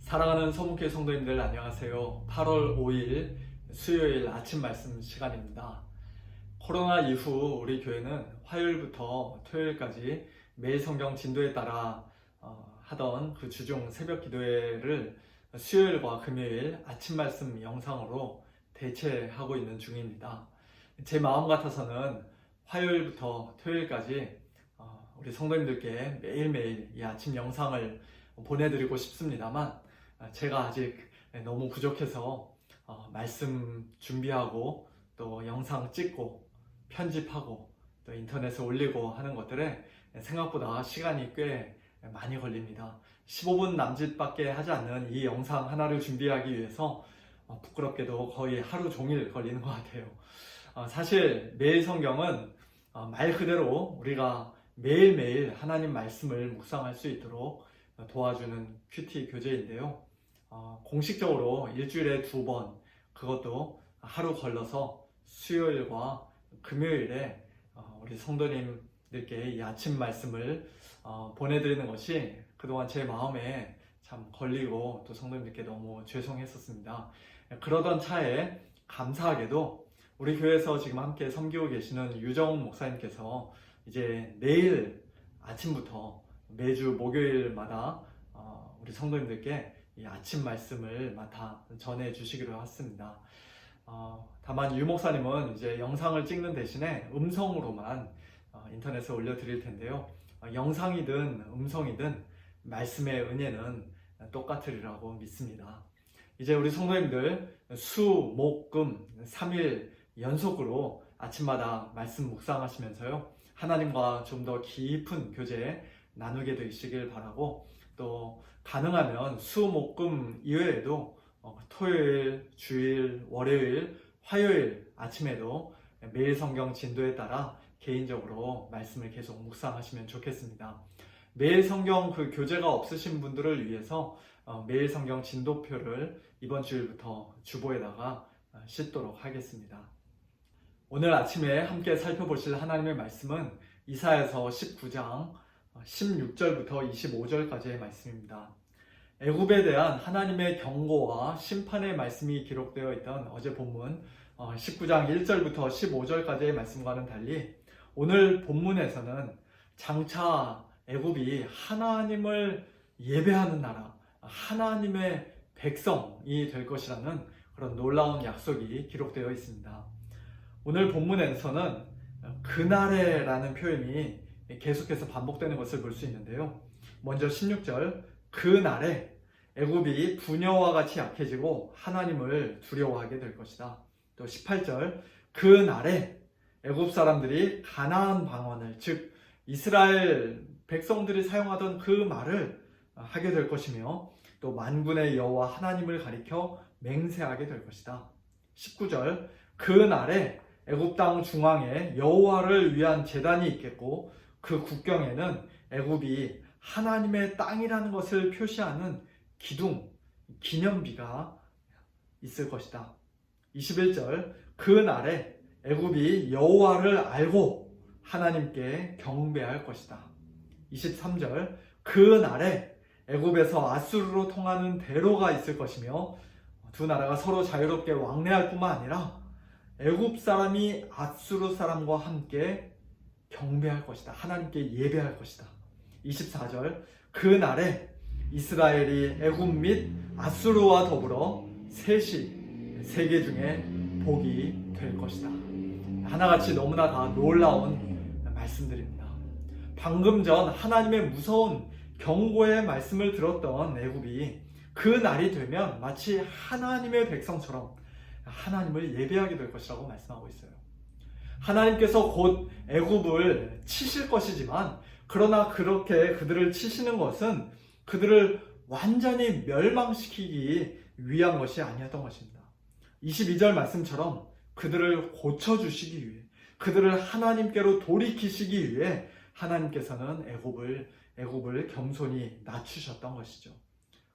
사랑하는 서문교회 성도님들 안녕하세요. 8월 5일 수요일 아침 말씀 시간입니다. 코로나 이후 우리 교회는 화요일부터 토요일까지 매일 성경 진도에 따라 하던 그 주중 새벽 기도회를 수요일과 금요일 아침 말씀 영상으로 대체하고 있는 중입니다. 제 마음 같아서는 화요일부터 토요일까지 우리 성도님들께 매일매일 이 아침 영상을 보내드리고 싶습니다만 제가 아직 너무 부족해서 말씀 준비하고 또 영상 찍고 편집하고 또 인터넷에 올리고 하는 것들에 생각보다 시간이 꽤 많이 걸립니다. 15분 남짓밖에 하지 않는 이 영상 하나를 준비하기 위해서 부끄럽게도 거의 하루 종일 걸리는 것 같아요. 사실 매일 성경은 말 그대로 우리가 매일매일 하나님 말씀을 묵상할 수 있도록 도와주는 큐티 교재인데요. 공식적으로 일주일에 2번, 그것도 하루 걸러서 수요일과 금요일에 우리 성도님들께 이 아침 말씀을 보내드리는 것이 그동안 제 마음에 참 걸리고 또 성도님들께 너무 죄송했었습니다. 그러던 차에 감사하게도 우리 교회에서 지금 함께 섬기고 계시는 유정훈 목사님께서 이제 내일 아침부터 매주 목요일마다 우리 성도님들께 이 아침 말씀을 맡아 전해 주시기로 했습니다. 다만 유 목사님은 이제 영상을 찍는 대신에 음성으로만 인터넷에 올려드릴 텐데요. 영상이든 음성이든 말씀의 은혜는 똑같으리라고 믿습니다. 이제 우리 성도님들 수, 목, 금 3일 연속으로 아침마다 말씀 묵상하시면서요. 하나님과 좀 더 깊은 교제 나누게 되시길 바라고, 또 가능하면 수, 목, 금 이외에도 토요일, 주일, 월요일, 화요일 아침에도 매일 성경 진도에 따라 개인적으로 말씀을 계속 묵상하시면 좋겠습니다. 매일 성경 그 교재가 없으신 분들을 위해서 매일 성경 진도표를 이번 주일부터 주보에다가 싣도록 하겠습니다. 오늘 아침에 함께 살펴보실 하나님의 말씀은 이사야서 19장 16절부터 25절까지의 말씀입니다. 애굽에 대한 하나님의 경고와 심판의 말씀이 기록되어 있던 어제 본문 19장 1절부터 15절까지의 말씀과는 달리 오늘 본문에서는 장차 애굽이 하나님을 예배하는 나라, 하나님의 백성이 될 것이라는 그런 놀라운 약속이 기록되어 있습니다. 오늘 본문에서는 그날에라는 표현이 계속해서 반복되는 것을 볼 수 있는데요. 먼저 16절, 그날에 애굽이 부녀와 같이 약해지고 하나님을 두려워하게 될 것이다. 또 18절, 그날에 애굽 사람들이 가나안 방언을, 즉 이스라엘 백성들이 사용하던 그 말을 하게 될 것이며, 또 만군의 여호와 하나님을 가리켜 맹세하게 될 것이다. 19절, 그날에 애굽 땅 중앙에 여호와를 위한 제단이 있겠고 그 국경에는 애굽이 하나님의 땅이라는 것을 표시하는 기둥, 기념비가 있을 것이다. 21절, 그날에 애굽이 여호와를 알고 하나님께 경배할 것이다. 23절, 그날에 애굽에서 아수르로 통하는 대로가 있을 것이며 두 나라가 서로 자유롭게 왕래할 뿐만 아니라 애굽 사람이 아수르 사람과 함께 경배할 것이다. 하나님께 예배할 것이다. 24절, 그날에 이스라엘이 애굽 및 아수르와 더불어 셋이 세계 중에 복이 될 것이다. 하나같이 너무나 다 놀라운 말씀들입니다. 방금 전 하나님의 무서운 경고의 말씀을 들었던 애굽이 그 날이 되면 마치 하나님의 백성처럼 하나님을 예배하게 될 것이라고 말씀하고 있어요. 하나님께서 곧 애굽을 치실 것이지만, 그러나 그렇게 그들을 치시는 것은 그들을 완전히 멸망시키기 위한 것이 아니었던 것입니다. 22절 말씀처럼 그들을 고쳐주시기 위해, 그들을 하나님께로 돌이키시기 위해 하나님께서는 애굽을 겸손히 낮추셨던 것이죠.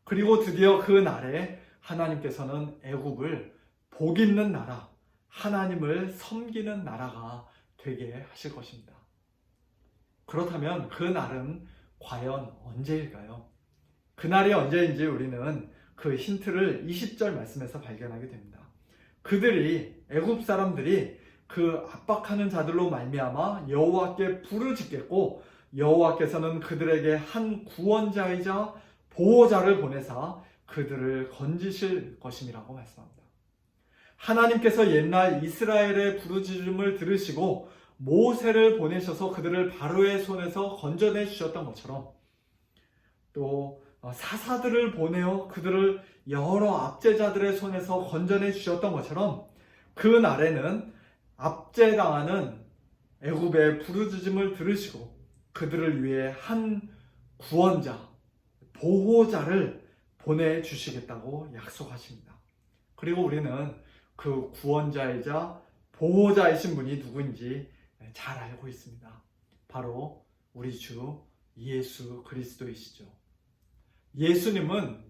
그리고 드디어 그 날에 하나님께서는 애굽을 복 있는 나라, 하나님을 섬기는 나라가 되게 하실 것입니다. 그렇다면 그 날은 과연 언제일까요? 그날이 언제인지 우리는 그 힌트를 20절 말씀에서 발견하게 됩니다. 그들이 애굽 사람들이 그 압박하는 자들로 말미암아 여호와께 부르짖겠고 여호와께서는 그들에게 한 구원자이자 보호자를 보내사 그들을 건지실 것임이라고 말씀합니다. 하나님께서 옛날 이스라엘의 부르짖음을 들으시고 모세를 보내셔서 그들을 바로의 손에서 건져내 주셨던 것처럼 또 사사들을 보내어 그들을 여러 압제자들의 손에서 건져내 주셨던 것처럼 그 날에는 압제당하는 애굽의 부르짖음을 들으시고 그들을 위해 한 구원자, 보호자를 보내주시겠다고 약속하십니다. 그리고 우리는 그 구원자이자 보호자이신 분이 누구인지 잘 알고 있습니다. 바로 우리 주 예수 그리스도이시죠. 예수님은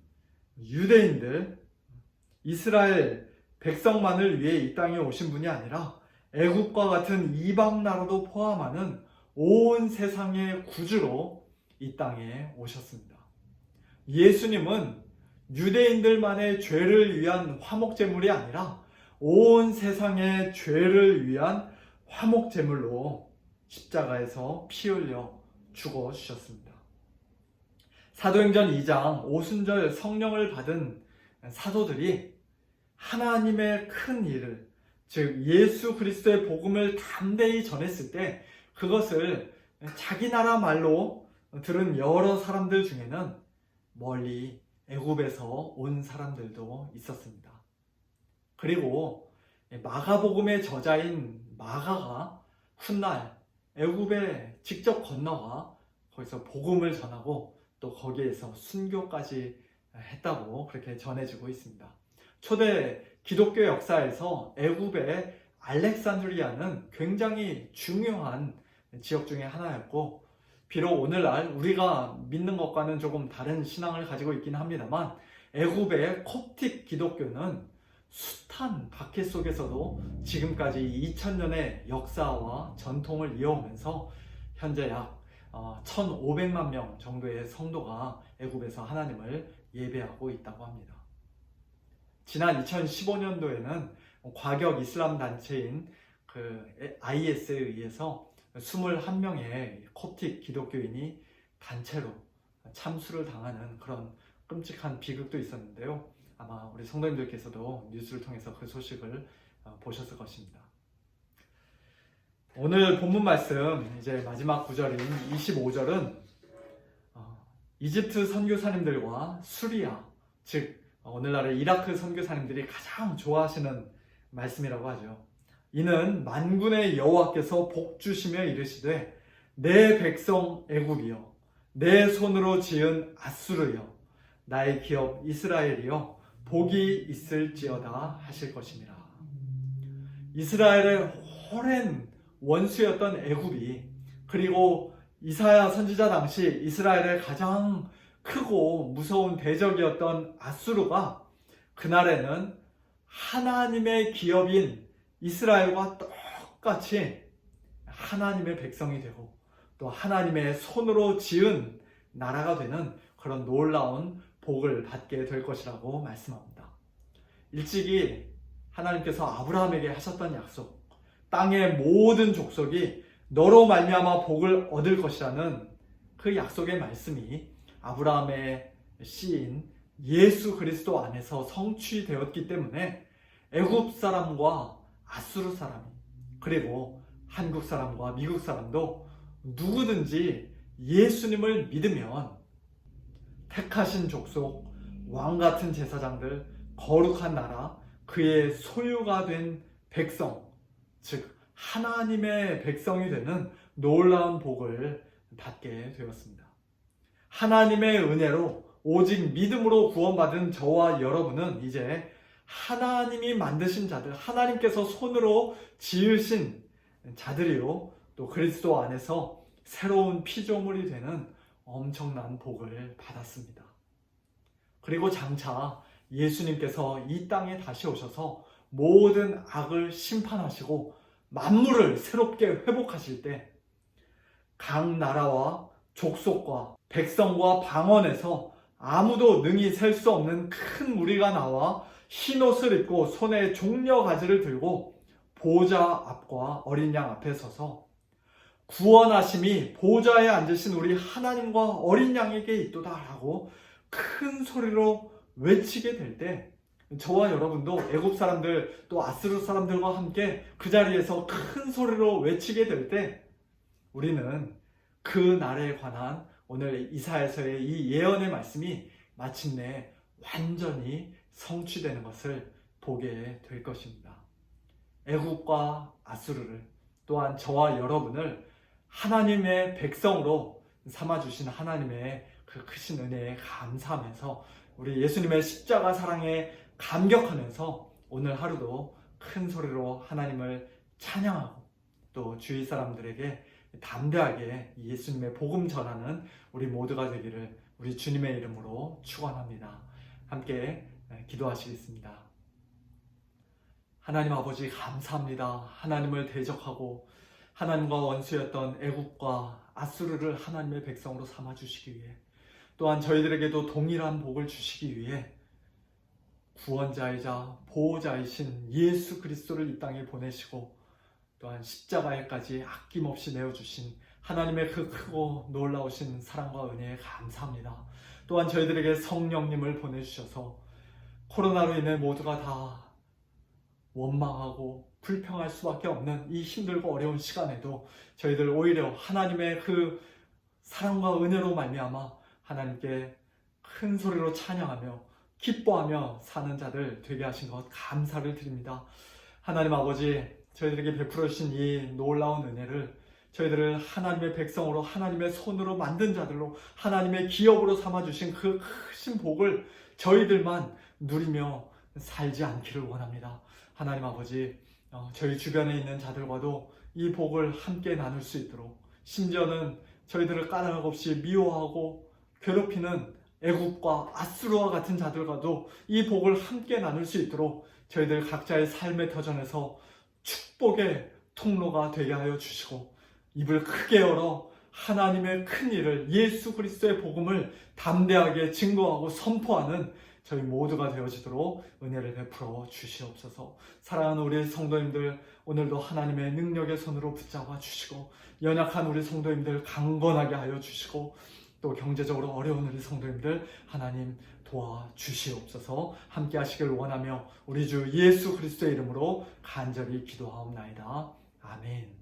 유대인들, 이스라엘 백성만을 위해 이 땅에 오신 분이 아니라 애굽과 같은 이방 나라도 포함하는 온 세상의 구주로 이 땅에 오셨습니다. 예수님은 유대인들만의 죄를 위한 화목제물이 아니라 온 세상의 죄를 위한 화목제물로 십자가에서 피 흘려 죽어주셨습니다. 사도행전 2장 오순절 성령을 받은 사도들이 하나님의 큰 일을, 즉 예수 그리스도의 복음을 담대히 전했을 때 그것을 자기 나라 말로 들은 여러 사람들 중에는 멀리 애굽에서 온 사람들도 있었습니다. 그리고 마가복음의 저자인 마가가 훗날 애굽에 직접 건너가 거기서 복음을 전하고 또 거기에서 순교까지 했다고 그렇게 전해지고 있습니다. 초대 기독교 역사에서 애굽의 알렉산드리아는 굉장히 중요한 지역 중에 하나였고, 비록 오늘날 우리가 믿는 것과는 조금 다른 신앙을 가지고 있긴 합니다만 애굽의 콥틱 기독교는 숱한 박해 속에서도 지금까지 2000년의 역사와 전통을 이어오면서 현재 약 1500만 명 정도의 성도가 애굽에서 하나님을 예배하고 있다고 합니다. 지난 2015년도에는 과격 이슬람 단체인 IS에 의해서 21명의 콥틱 기독교인이 단체로 참수를 당하는 그런 끔찍한 비극도 있었는데요. 아마 우리 성도님들께서도 뉴스를 통해서 그 소식을 보셨을 것입니다. 오늘 본문 말씀 이제 마지막 구절인 25절은 이집트 선교사님들과 수리아, 즉 오늘날의 이라크 선교사님들이 가장 좋아하시는 말씀이라고 하죠. 이는 만군의 여호와께서 복주시며 이르시되 내 백성 애굽이여, 내 손으로 지은 앗수르여, 나의 기업 이스라엘이여, 복이 있을지어다 하실 것입니다. 이스라엘의 오랜 원수였던 애굽이, 그리고 이사야 선지자 당시 이스라엘의 가장 크고 무서운 대적이었던 앗수르가 그날에는 하나님의 기업인 이스라엘과 똑같이 하나님의 백성이 되고 또 하나님의 손으로 지은 나라가 되는 그런 놀라운 복을 받게 될 것이라고 말씀합니다. 일찍이 하나님께서 아브라함에게 하셨던 약속, 땅의 모든 족속이 너로 말미암아 복을 얻을 것이라는 그 약속의 말씀이 아브라함의 씨인 예수 그리스도 안에서 성취되었기 때문에 애굽 사람과 앗수르 사람이, 그리고 한국 사람과 미국 사람도 누구든지 예수님을 믿으면 택하신 족속, 왕같은 제사장들, 거룩한 나라, 그의 소유가 된 백성, 즉 하나님의 백성이 되는 놀라운 복을 받게 되었습니다. 하나님의 은혜로 오직 믿음으로 구원받은 저와 여러분은 이제 하나님이 만드신 자들, 하나님께서 손으로 지으신 자들이요, 또 그리스도 안에서 새로운 피조물이 되는 엄청난 복을 받았습니다. 그리고 장차 예수님께서 이 땅에 다시 오셔서 모든 악을 심판하시고 만물을 새롭게 회복하실 때 각 나라와 족속과 백성과 방언에서 아무도 능히 셀 수 없는 큰 무리가 나와 흰 옷을 입고 손에 종려 가지를 들고 보호자 앞과 어린 양 앞에 서서 구원하심이 보호자에 앉으신 우리 하나님과 어린 양에게 있도다라고 큰 소리로 외치게 될 때, 저와 여러분도 애굽 사람들 또 아스루 사람들과 함께 그 자리에서 큰 소리로 외치게 될 때, 우리는 그 날에 관한 오늘 이사야서의 이 예언의 말씀이 마침내 완전히 성취되는 것을 보게 될 것입니다. 애굽과 아수르를, 또한 저와 여러분을 하나님의 백성으로 삼아주신 하나님의 그 크신 은혜에 감사하면서 우리 예수님의 십자가 사랑에 감격하면서 오늘 하루도 큰 소리로 하나님을 찬양하고 또 주위 사람들에게 담대하게 예수님의 복음 전하는 우리 모두가 되기를 우리 주님의 이름으로 축원합니다. 함께 기도하시겠습니다. 하나님 아버지 감사합니다. 하나님을 대적하고 하나님과 원수였던 애굽과 아수르를 하나님의 백성으로 삼아주시기 위해, 또한 저희들에게도 동일한 복을 주시기 위해 구원자이자 보호자이신 예수 그리스도를 이 땅에 보내시고 또한 십자가에까지 아낌없이 내어주신 하나님의 그 크고 놀라우신 사랑과 은혜에 감사합니다. 또한 저희들에게 성령님을 보내주셔서 코로나로 인해 모두가 다 원망하고 불평할 수밖에 없는 이 힘들고 어려운 시간에도 저희들 오히려 하나님의 그 사랑과 은혜로 말미암아 하나님께 큰 소리로 찬양하며 기뻐하며 사는 자들 되게 하신 것 감사를 드립니다. 하나님 아버지, 저희들에게 베풀어 주신 이 놀라운 은혜를 저희들을 하나님의 백성으로 하나님의 손으로 만든 자들로 하나님의 기업으로 삼아주신 그 크신 복을 저희들만 누리며 살지 않기를 원합니다. 하나님 아버지, 저희 주변에 있는 자들과도 이 복을 함께 나눌 수 있도록, 심지어는 저희들을 까닭 없이 미워하고 괴롭히는 애굽과 아수르와 같은 자들과도 이 복을 함께 나눌 수 있도록 저희들 각자의 삶의 터전에서 축복의 통로가 되게 하여 주시고, 입을 크게 열어 하나님의 큰 일을, 예수 그리스도의 복음을 담대하게 증거하고 선포하는 저희 모두가 되어지도록 은혜를 베풀어 주시옵소서. 사랑하는 우리 성도님들, 오늘도 하나님의 능력의 손으로 붙잡아 주시고, 연약한 우리 성도님들 강건하게 하여 주시고, 또 경제적으로 어려운 우리 성도님들 하나님 도와주시옵소서. 함께 하시길 원하며 우리 주 예수 그리스도의 이름으로 간절히 기도하옵나이다. 아멘.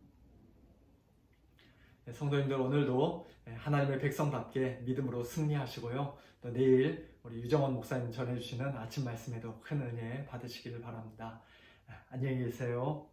성도님들, 오늘도 하나님의 백성답게 믿음으로 승리하시고요. 또 내일 우리 유정원 목사님 전해주시는 아침 말씀에도 큰 은혜 받으시기를 바랍니다. 안녕히 계세요.